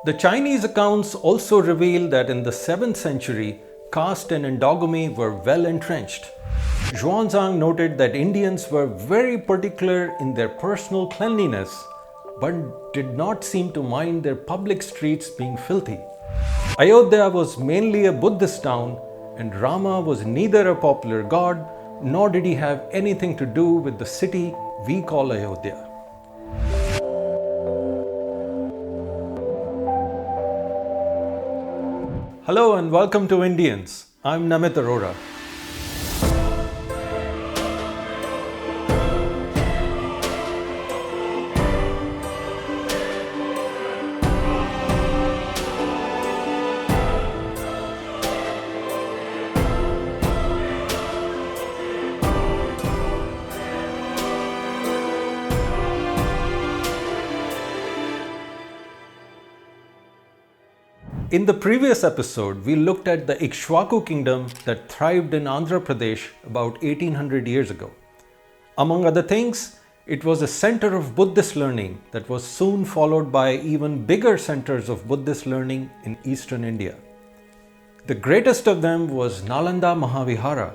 The Chinese accounts also reveal that in the 7th century, caste and endogamy were well entrenched. Xuanzang noted that Indians were very particular in their personal cleanliness, but did not seem to mind their public streets being filthy. Ayodhya was mainly a Buddhist town, and Rama was neither a popular god nor did he have anything to do with the city we call Ayodhya. Hello and welcome to Indians. I'm Namit Arora. In the previous episode, we looked at the Ikshwaku kingdom that thrived in Andhra Pradesh about 1800 years ago. Among other things, it was a center of Buddhist learning that was soon followed by even bigger centers of Buddhist learning in eastern India. The greatest of them was Nalanda Mahavihara,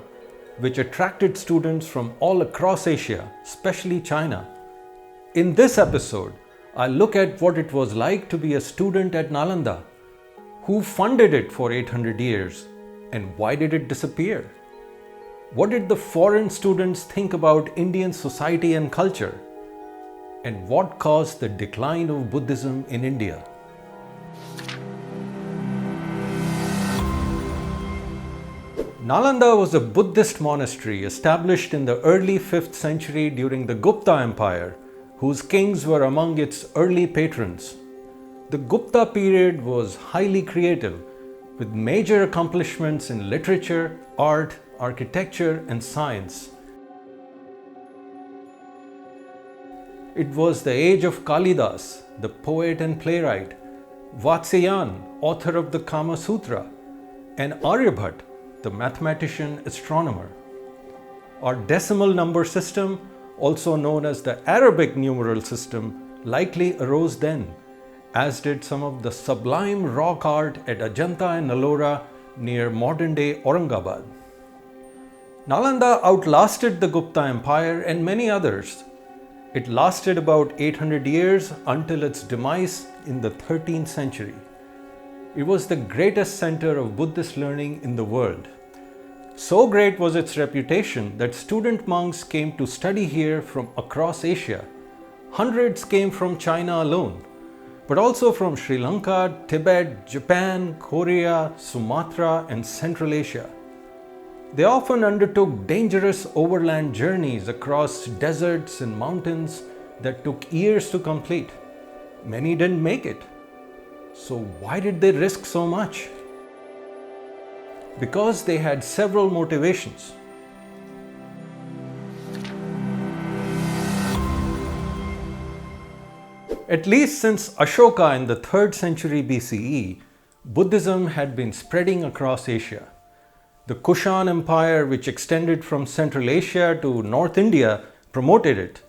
which attracted students from all across Asia, especially China. In this episode, I'll look at what it was like to be a student at Nalanda. Who funded it for 800 years and why did it disappear? What did the foreign students think about Indian society and culture? And what caused the decline of Buddhism in India? Nalanda was a Buddhist monastery established in the early 5th century during the Gupta Empire, whose kings were among its early patrons. The Gupta period was highly creative, with major accomplishments in literature, art, architecture, and science. It was the age of Kalidas, the poet and playwright, Vatsyayan, author of the Kama Sutra, and Aryabhat, the mathematician astronomer. Our decimal number system, also known as the Arabic numeral system, likely arose then, as did some of the sublime rock art at Ajanta and Ellora near modern-day Aurangabad. Nalanda outlasted the Gupta Empire and many others. It lasted about 800 years until its demise in the 13th century. It was the greatest center of Buddhist learning in the world. So great was its reputation that student monks came to study here from across Asia. Hundreds came from China alone, but also from Sri Lanka, Tibet, Japan, Korea, Sumatra, and Central Asia. They often undertook dangerous overland journeys across deserts and mountains that took years to complete. Many didn't make it. So why did they risk so much? Because they had several motivations. At least since Ashoka in the 3rd century BCE, Buddhism had been spreading across Asia. The Kushan Empire, which extended from Central Asia to North India, promoted it.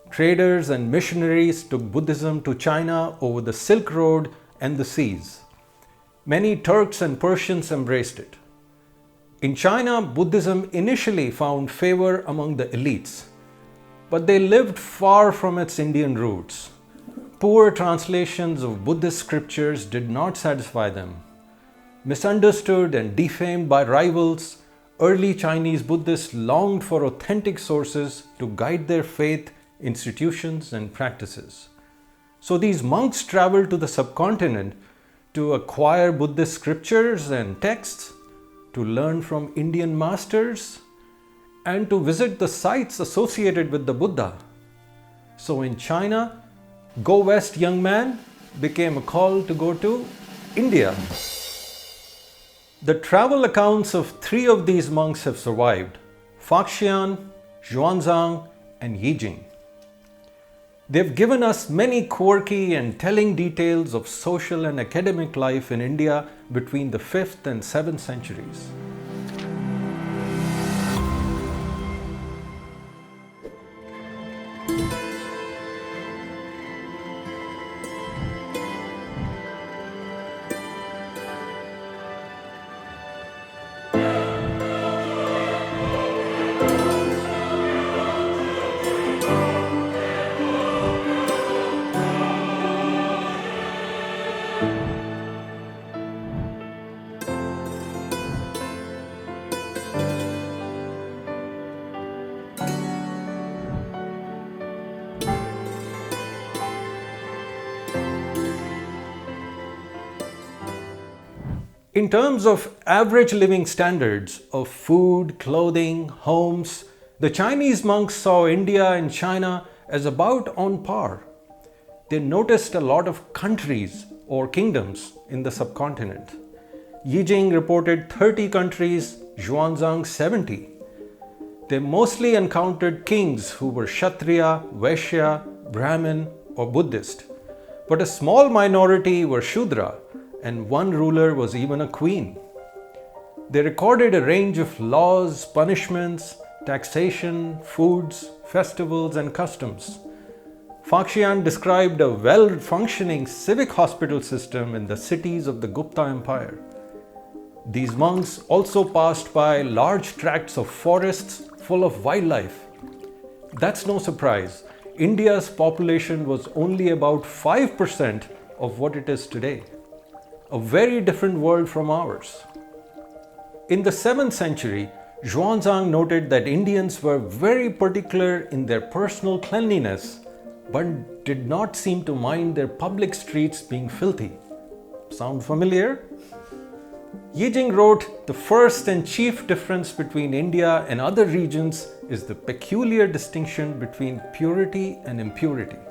Traders and missionaries took Buddhism to China over the Silk Road and the seas. Many Turks and Persians embraced it. In China, Buddhism initially found favor among the elites, but they lived far from its Indian roots. Poor translations of Buddhist scriptures did not satisfy them. Misunderstood and defamed by rivals, early Chinese Buddhists longed for authentic sources to guide their faith, institutions, and practices. So these monks traveled to the subcontinent to acquire Buddhist scriptures and texts, to learn from Indian masters, and to visit the sites associated with the Buddha. So in China, "Go West, young man" became a call to go to India. The travel accounts of 3 of these monks have survived: Faxian, Xuanzang, and Yijing. They've given us many quirky and telling details of social and academic life in India between the 5th and 7th centuries. In terms of average living standards of food, clothing, homes, the Chinese monks saw India and China as about on par. They noticed a lot of countries or kingdoms in the subcontinent. Yijing reported 30 countries, Xuanzang 70. They mostly encountered kings who were Kshatriya, Vaishya, Brahmin, or Buddhist. But a small minority were Shudra, and one ruler was even a queen. They recorded a range of laws, punishments, taxation, foods, festivals, and customs. Faxian described a well-functioning civic hospital system in the cities of the Gupta Empire. These monks also passed by large tracts of forests full of wildlife. That's no surprise. India's population was only about 5% of what it is today. A very different world from ours. In the 7th century, Xuanzang noted that Indians were very particular in their personal cleanliness, but did not seem to mind their public streets being filthy. Sound familiar? Yijing wrote, "The first and chief difference between India and other regions is the peculiar distinction between purity and impurity."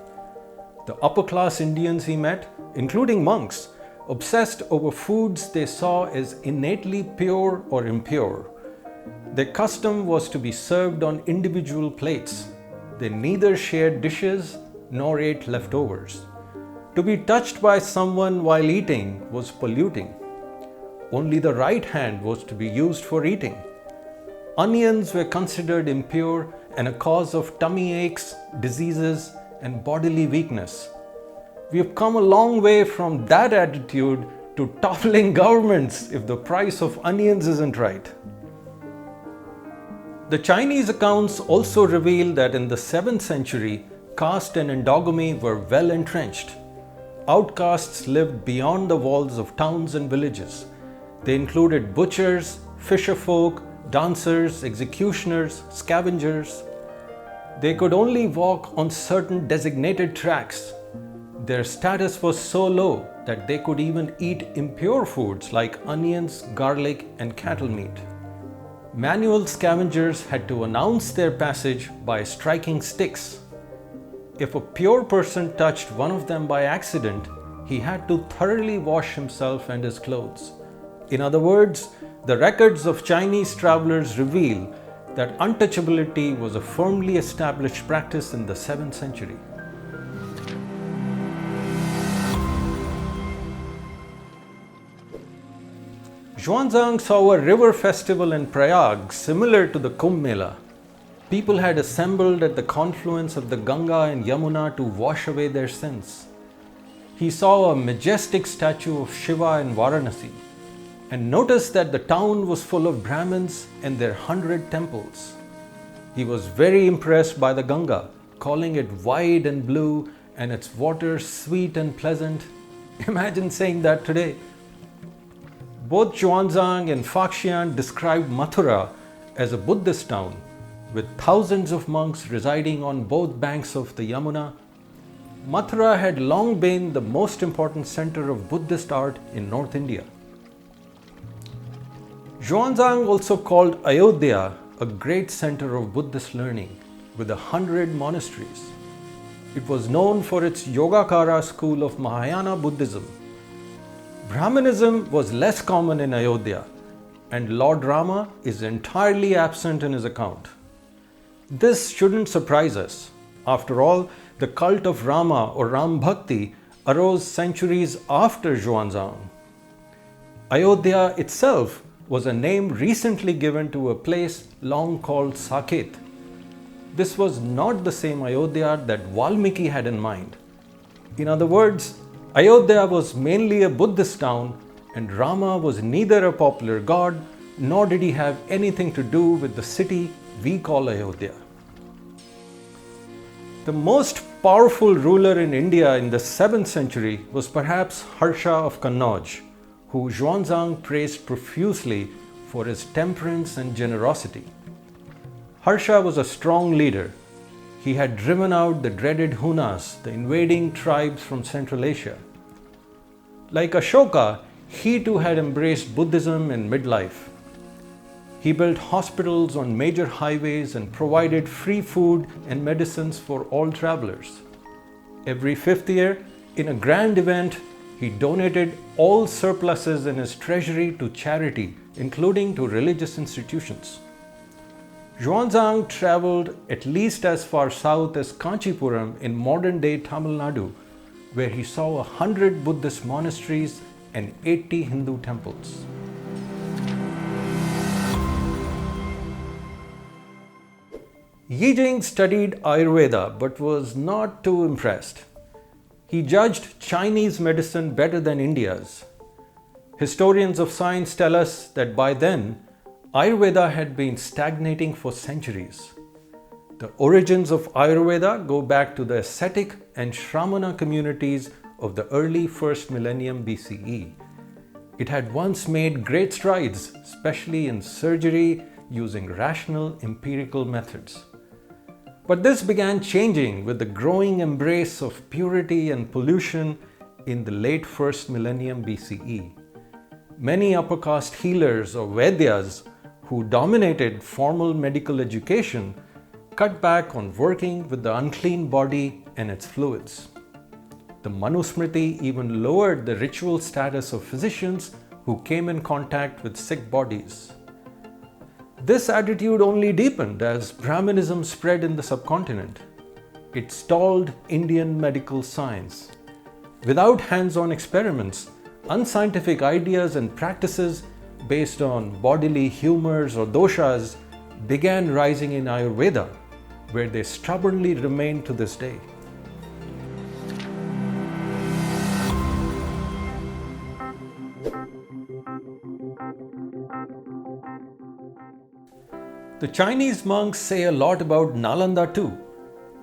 The upper class Indians he met, including monks, obsessed over foods they saw as innately pure or impure. Their custom was to be served on individual plates. They neither shared dishes nor ate leftovers. To be touched by someone while eating was polluting. Only the right hand was to be used for eating. Onions were considered impure and a cause of tummy aches, diseases, and bodily weakness. We have come a long way from that attitude to toppling governments if the price of onions isn't right. The Chinese accounts also reveal that in the 7th century, caste and endogamy were well entrenched. Outcasts lived beyond the walls of towns and villages. They included butchers, fisherfolk, dancers, executioners, scavengers. They could only walk on certain designated tracks. Their status was so low that they could even eat impure foods like onions, garlic, and cattle meat. Manual scavengers had to announce their passage by striking sticks. If a pure person touched one of them by accident, he had to thoroughly wash himself and his clothes. In other words, the records of Chinese travelers reveal that untouchability was a firmly established practice in the 7th century. Xuanzang saw a river festival in Prayag similar to the Kumbh Mela. People had assembled at the confluence of the Ganga and Yamuna to wash away their sins. He saw a majestic statue of Shiva in Varanasi and noticed that the town was full of Brahmins and their 100 temples. He was very impressed by the Ganga, calling it wide and blue and its water sweet and pleasant. Imagine saying that today. Both Xuanzang and Faxian described Mathura as a Buddhist town with thousands of monks residing on both banks of the Yamuna. Mathura had long been the most important center of Buddhist art in North India. Xuanzang also called Ayodhya a great center of Buddhist learning with 100 monasteries. It was known for its Yogacara school of Mahayana Buddhism. Brahmanism was less common in Ayodhya, and Lord Rama is entirely absent in his account. This shouldn't surprise us. After all, the cult of Rama or Ram Bhakti arose centuries after Xuanzang. Ayodhya itself was a name recently given to a place long called Saket. This was not the same Ayodhya that Valmiki had in mind. In other words, Ayodhya was mainly a Buddhist town, and Rama was neither a popular god nor did he have anything to do with the city we call Ayodhya. The most powerful ruler in India in the 7th century was perhaps Harsha of Kannauj, who Xuanzang praised profusely for his temperance and generosity. Harsha was a strong leader. He had driven out the dreaded Hunas, the invading tribes from Central Asia. Like Ashoka, He too had embraced Buddhism in midlife. He built hospitals on major highways and provided free food and medicines for all travelers. Every fifth year, in a grand event, he donated all surpluses in his treasury to charity, including to religious institutions. Xuanzang traveled at least as far south as Kanchipuram in modern-day Tamil Nadu, where he saw 100 Buddhist monasteries and 80 Hindu temples. Yijing studied Ayurveda but was not too impressed. He judged Chinese medicine better than India's. Historians of science tell us that by then, Ayurveda had been stagnating for centuries. The origins of Ayurveda go back to the ascetic and Shramana communities of the early first millennium BCE. It had once made great strides, especially in surgery using rational empirical methods. But this began changing with the growing embrace of purity and pollution in the late first millennium BCE. Many upper caste healers or Vaidyas who dominated formal medical education cut back on working with the unclean body and its fluids. The Manusmriti even lowered the ritual status of physicians who came in contact with sick bodies. This attitude only deepened as Brahmanism spread in the subcontinent. It stalled Indian medical science. Without hands-on experiments, unscientific ideas and practices based on bodily humors or doshas began rising in Ayurveda, where they stubbornly remain to this day. The Chinese monks say a lot about Nalanda too.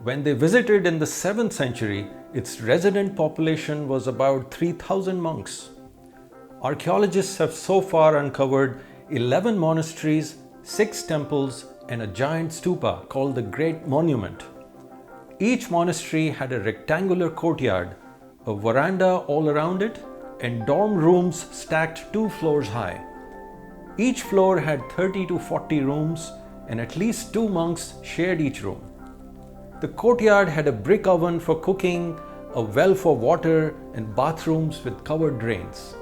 When they visited in the 7th century, its resident population was about 3,000 monks. Archaeologists have so far uncovered 11 monasteries, 6 temples, and a giant stupa called the Great Monument. Each monastery had a rectangular courtyard, a veranda all around it, and dorm rooms stacked 2 floors high. Each floor had 30 to 40 rooms, and at least 2 monks shared each room. The courtyard had a brick oven for cooking, a well for water, and bathrooms with covered drains.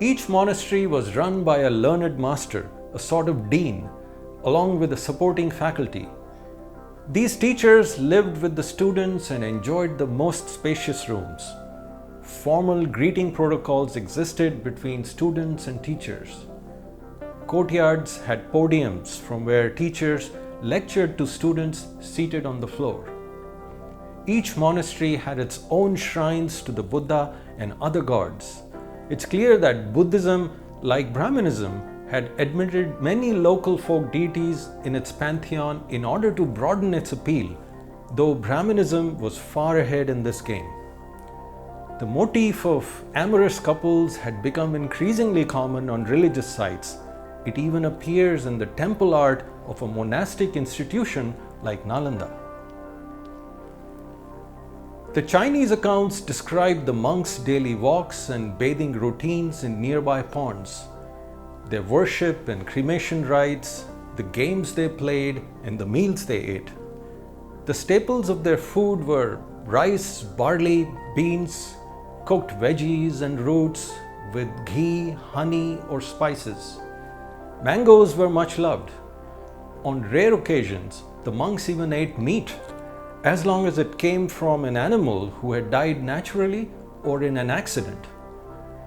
Each monastery was run by a learned master, a sort of dean, along with a supporting faculty. These teachers lived with the students and enjoyed the most spacious rooms. Formal greeting protocols existed between students and teachers. Courtyards had podiums from where teachers lectured to students seated on the floor. Each monastery had its own shrines to the Buddha and other gods. It's clear that Buddhism, like Brahmanism, had admitted many local folk deities in its pantheon in order to broaden its appeal, though Brahmanism was far ahead in this game. The motif of amorous couples had become increasingly common on religious sites. It even appears in the temple art of a monastic institution like Nalanda. The Chinese accounts describe the monks' daily walks and bathing routines in nearby ponds, their worship and cremation rites, the games they played, and the meals they ate. The staples of their food were rice, barley, beans, cooked veggies and roots with ghee, honey, or spices. Mangoes were much loved. On rare occasions, the monks even ate meat, as long as it came from an animal who had died naturally or in an accident.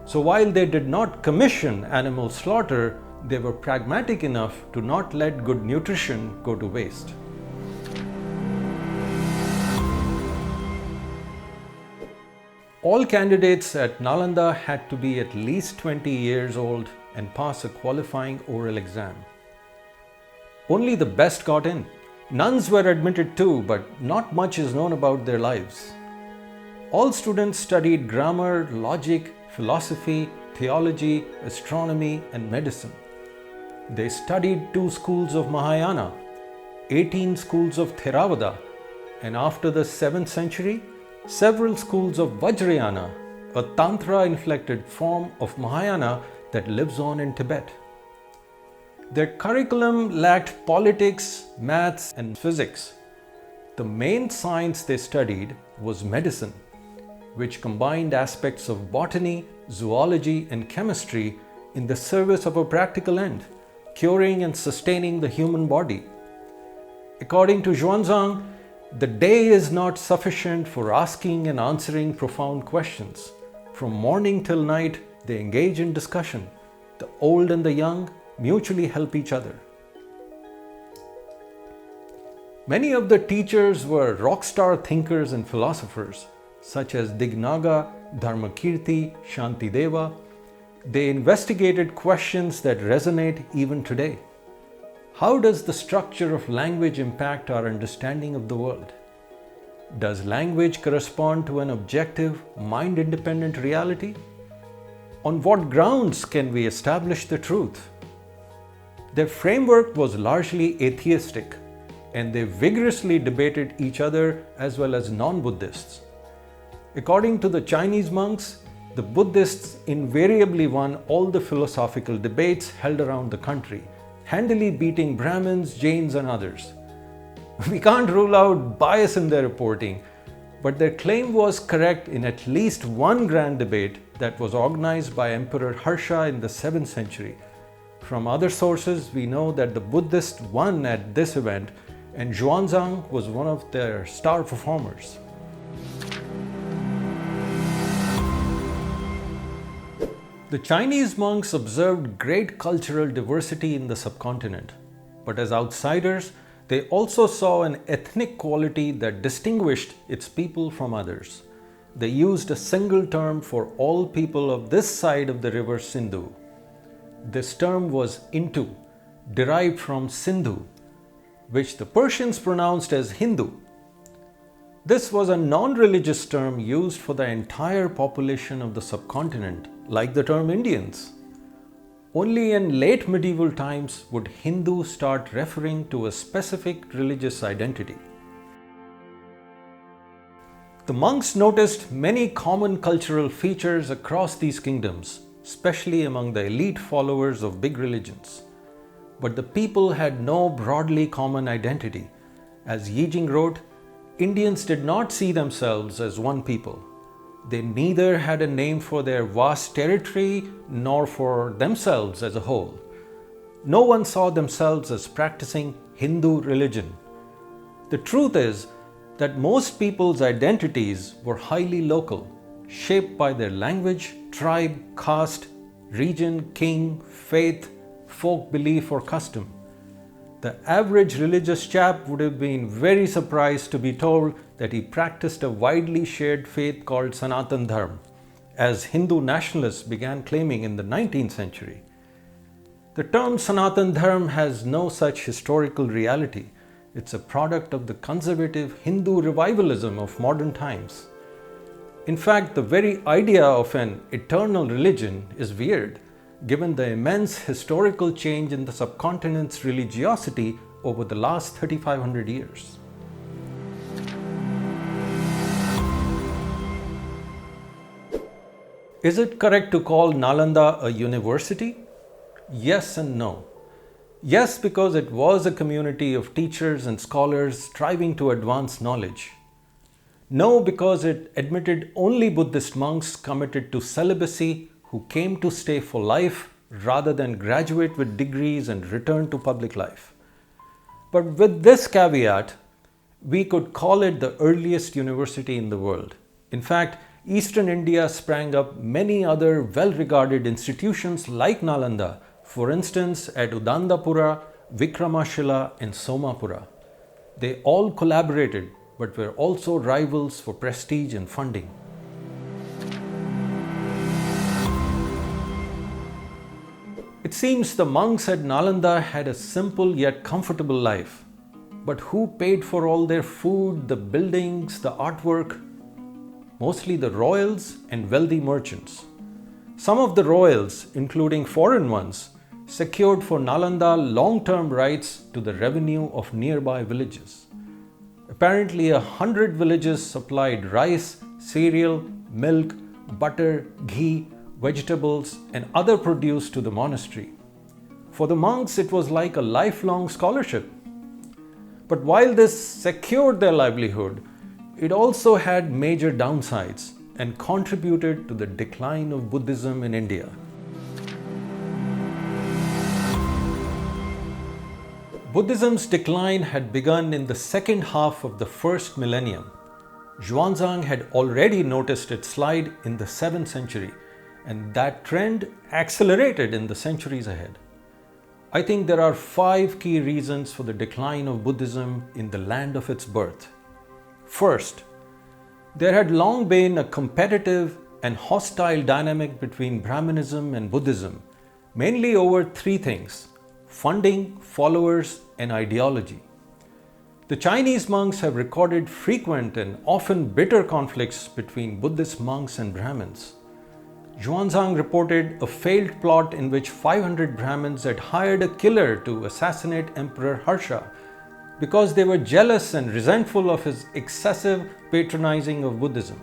So while they did not commission animal slaughter, they were pragmatic enough to not let good nutrition go to waste. All candidates at Nalanda had to be at least 20 years old and pass a qualifying oral exam. Only the best got in. Nuns were admitted too, but not much is known about their lives. All students studied grammar, logic, philosophy, theology, astronomy, and medicine. They studied 2 schools of Mahayana, 18 schools of Theravada, and after the 7th century, several schools of Vajrayana, a Tantra-inflected form of Mahayana that lives on in Tibet. Their curriculum lacked politics, maths, and physics. The main science they studied was medicine, which combined aspects of botany, zoology, and chemistry in the service of a practical end, curing and sustaining the human body. According to Xuanzang, the day is not sufficient for asking and answering profound questions. From morning till night, they engage in discussion. The old and the young mutually help each other. Many of the teachers were rockstar thinkers and philosophers, such as Dignaga, Dharmakirti, Shantideva. They investigated questions that resonate even today. How does the structure of language impact our understanding of the world? Does language correspond to an objective, mind-independent reality? On what grounds can we establish the truth? Their framework was largely atheistic, and they vigorously debated each other as well as non-Buddhists. According to the Chinese monks, the Buddhists invariably won all the philosophical debates held around the country, handily beating Brahmins, Jains, and others. We can't rule out bias in their reporting, but their claim was correct in at least one grand debate that was organized by Emperor Harsha in the 7th century. From other sources, we know that the Buddhists won at this event, and Xuanzang was one of their star performers. The Chinese monks observed great cultural diversity in the subcontinent, but as outsiders, they also saw an ethnic quality that distinguished its people from others. They used a single term for all people of this side of the river Sindhu. This term was Intu, derived from Sindhu, which the Persians pronounced as Hindu. This was a non-religious term used for the entire population of the subcontinent, like the term Indians. Only in late medieval times would Hindu start referring to a specific religious identity. The monks noticed many common cultural features across these kingdoms, especially among the elite followers of big religions. But the people had no broadly common identity. As Yijing wrote, Indians did not see themselves as one people. They neither had a name for their vast territory nor for themselves as a whole. No one saw themselves as practicing Hindu religion. The truth is that most people's identities were highly local, shaped by their language, tribe, caste, region, king, faith, folk belief, or custom. The average religious chap would have been very surprised to be told that he practiced a widely shared faith called Sanatan Dharma, as Hindu nationalists began claiming in the 19th century. The term Sanatan Dharma has no such historical reality. It's a product of the conservative Hindu revivalism of modern times. In fact, the very idea of an eternal religion is weird, given the immense historical change in the subcontinent's religiosity over the last 3,500 years. Is it correct to call Nalanda a university? Yes and no. Yes, because it was a community of teachers and scholars striving to advance knowledge. No, because it admitted only Buddhist monks committed to celibacy who came to stay for life rather than graduate with degrees and return to public life. But with this caveat, we could call it the earliest university in the world. In fact, Eastern India sprang up many other well-regarded institutions like Nalanda, for instance at Udandapura, Vikramashila, and Somapura. They all collaborated but were also rivals for prestige and funding. It seems the monks at Nalanda had a simple yet comfortable life. But who paid for all their food, the buildings, the artwork? Mostly the royals and wealthy merchants. Some of the royals, including foreign ones, secured for Nalanda long-term rights to the revenue of nearby villages. Apparently 100 villages supplied rice, cereal, milk, butter, ghee, vegetables, and other produce to the monastery. For the monks, it was like a lifelong scholarship. But while this secured their livelihood, it also had major downsides and contributed to the decline of Buddhism in India. Buddhism's decline had begun in the second half of the first millennium. Xuanzang had already noticed its slide in the 7th century, and that trend accelerated in the centuries ahead. I think there are 5 key reasons for the decline of Buddhism in the land of its birth. First, there had long been a competitive and hostile dynamic between Brahmanism and Buddhism, mainly over 3 things: funding, followers, and ideology. The Chinese monks have recorded frequent and often bitter conflicts between Buddhist monks and Brahmins. Xuanzang reported a failed plot in which 500 Brahmins had hired a killer to assassinate Emperor Harsha because they were jealous and resentful of his excessive patronizing of Buddhism.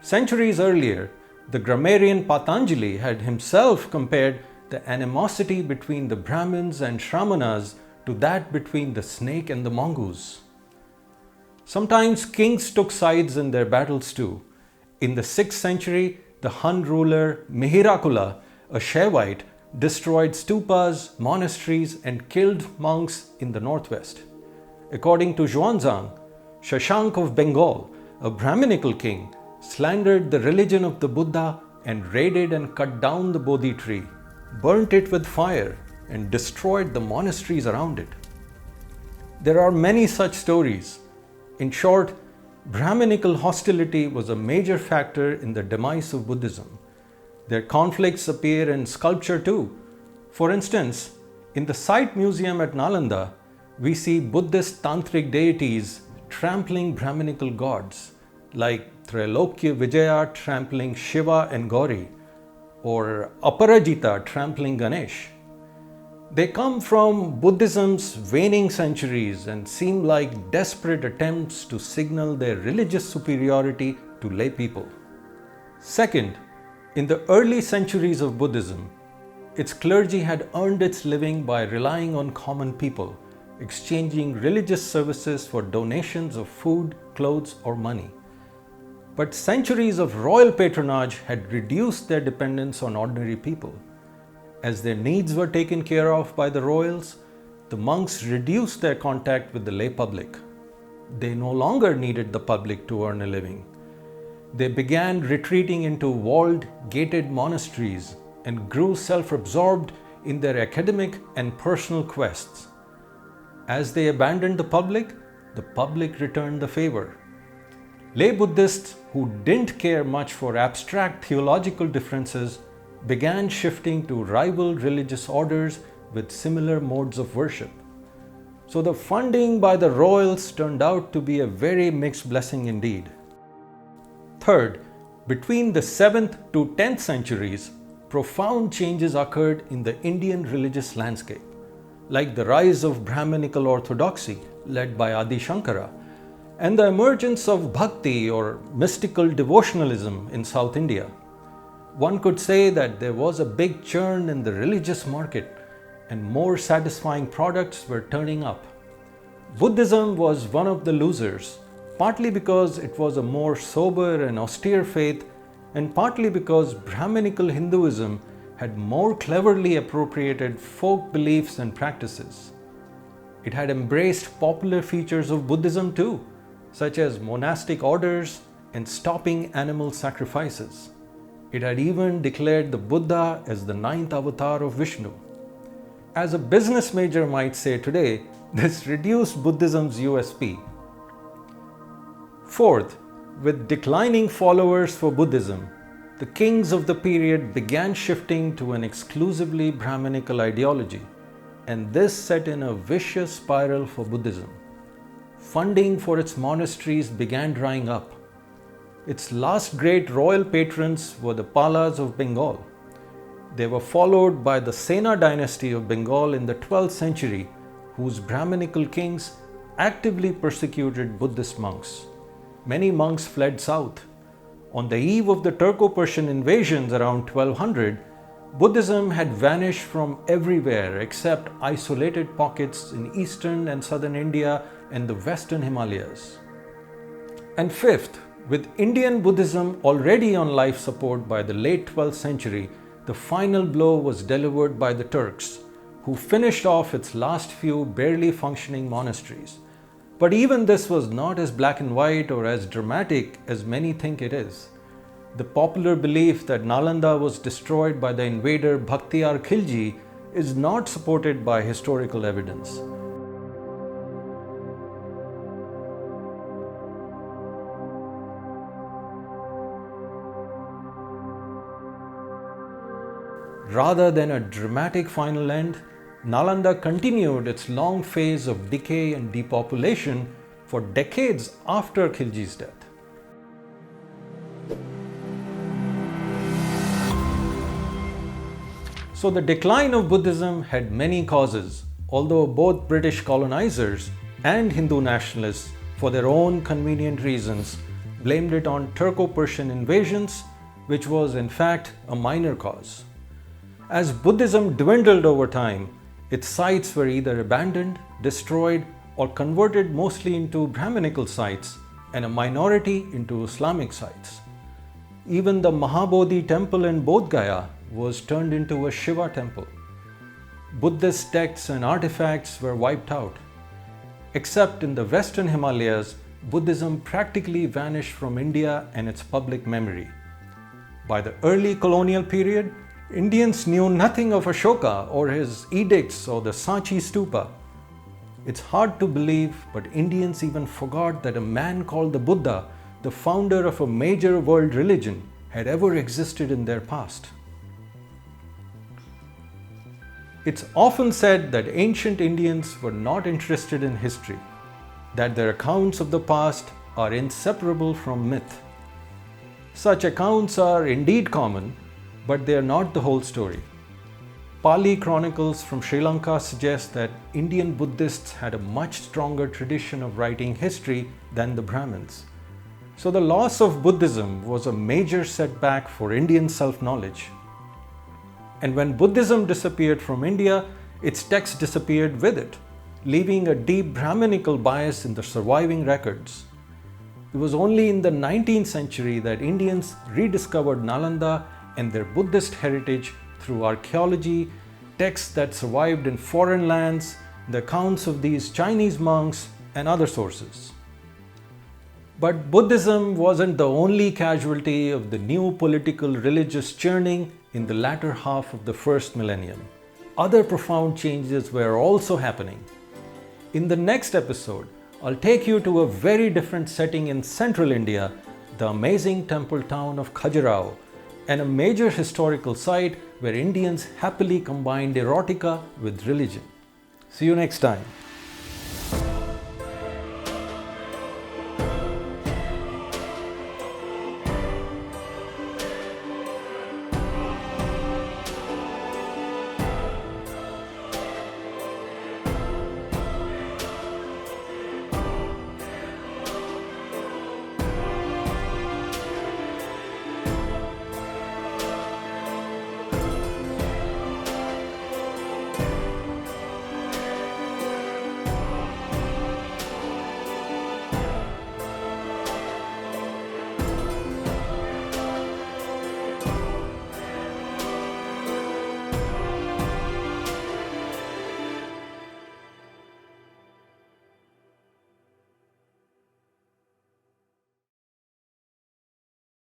Centuries earlier, the grammarian Patanjali had himself compared the animosity between the Brahmins and Shramanas to that between the snake and the mongoose. Sometimes kings took sides in their battles too. In the 6th century, the Han ruler Mihirakula, a Shaivite, destroyed stupas, monasteries, and killed monks in the northwest. According to Xuanzang, Shashank of Bengal, a Brahminical king, slandered the religion of the Buddha and raided and cut down the Bodhi tree, burnt it with fire, and destroyed the monasteries around it. There are many such stories. In short, Brahminical hostility was a major factor in the demise of Buddhism. Their conflicts appear in sculpture too. For instance, in the site museum at Nalanda, we see Buddhist tantric deities trampling Brahminical gods, like Trailokya Vijaya trampling Shiva and Gauri, or Aparajita trampling Ganesh. They come from Buddhism's waning centuries and seem like desperate attempts to signal their religious superiority to lay people. Second, in the early centuries of Buddhism, its clergy had earned its living by relying on common people, exchanging religious services for donations of food, clothes, or money. But centuries of royal patronage had reduced their dependence on ordinary people. As their needs were taken care of by the royals, the monks reduced their contact with the lay public. They no longer needed the public to earn a living. They began retreating into walled, gated monasteries and grew self-absorbed in their academic and personal quests. As they abandoned the public returned the favor. Lay Buddhists who didn't care much for abstract theological differences began shifting to rival religious orders with similar modes of worship. So the funding by the royals turned out to be a very mixed blessing indeed. Third, between the 7th to 10th centuries, profound changes occurred in the Indian religious landscape, like the rise of Brahminical orthodoxy led by Adi Shankara, and the emergence of bhakti or mystical devotionalism in South India. One could say that there was a big churn in the religious market and more satisfying products were turning up. Buddhism was one of the losers, partly because it was a more sober and austere faith, and partly because Brahminical Hinduism had more cleverly appropriated folk beliefs and practices. It had embraced popular features of Buddhism too, such as monastic orders and stopping animal sacrifices. It had even declared the Buddha as the 9th avatar of Vishnu. As a business major might say today, this reduced Buddhism's USP. Fourth, with declining followers for Buddhism, the kings of the period began shifting to an exclusively Brahminical ideology, and this set in a vicious spiral for Buddhism. Funding for its monasteries began drying up. Its last great royal patrons were the Palas of Bengal. They were followed by the Sena dynasty of Bengal in the 12th century, whose Brahminical kings actively persecuted Buddhist monks. Many monks fled south. On the eve of the Turco-Persian invasions around 1200, Buddhism had vanished from everywhere except isolated pockets in eastern and southern India and the western Himalayas. And fifth, with Indian Buddhism already on life support by the late 12th century, the final blow was delivered by the Turks, who finished off its last few barely functioning monasteries. But even this was not as black and white or as dramatic as many think it is. The popular belief that Nalanda was destroyed by the invader Bhaktiar Khilji is not supported by historical evidence. Rather than a dramatic final end, Nalanda continued its long phase of decay and depopulation for decades after Khilji's death. So the decline of Buddhism had many causes, although both British colonizers and Hindu nationalists, for their own convenient reasons, blamed it on Turco-Persian invasions, which was in fact a minor cause. As Buddhism dwindled over time, its sites were either abandoned, destroyed, or converted mostly into Brahminical sites and a minority into Islamic sites. Even the Mahabodhi temple in Bodh Gaya was turned into a Shiva temple. Buddhist texts and artifacts were wiped out. Except in the western Himalayas, Buddhism practically vanished from India and its public memory. By the early colonial period, Indians knew nothing of Ashoka or his edicts or the Sanchi Stupa. It's hard to believe, but Indians even forgot that a man called the Buddha, the founder of a major world religion, had ever existed in their past. It's often said that ancient Indians were not interested in history, that their accounts of the past are inseparable from myth. Such accounts are indeed common, but they are not the whole story. Pali chronicles from Sri Lanka suggest that Indian Buddhists had a much stronger tradition of writing history than the Brahmins. So the loss of Buddhism was a major setback for Indian self-knowledge. And when Buddhism disappeared from India, its texts disappeared with it, leaving a deep Brahminical bias in the surviving records. It was only in the 19th century that Indians rediscovered Nalanda and their Buddhist heritage through archaeology, texts that survived in foreign lands, the accounts of these Chinese monks, and other sources. But Buddhism wasn't the only casualty of the new political religious churning in the latter half of the first millennium. Other profound changes were also happening. In the next episode, I'll take you to a very different setting in central India, the amazing temple town of Khajuraho, and a major historical site where Indians happily combined erotica with religion. See you next time.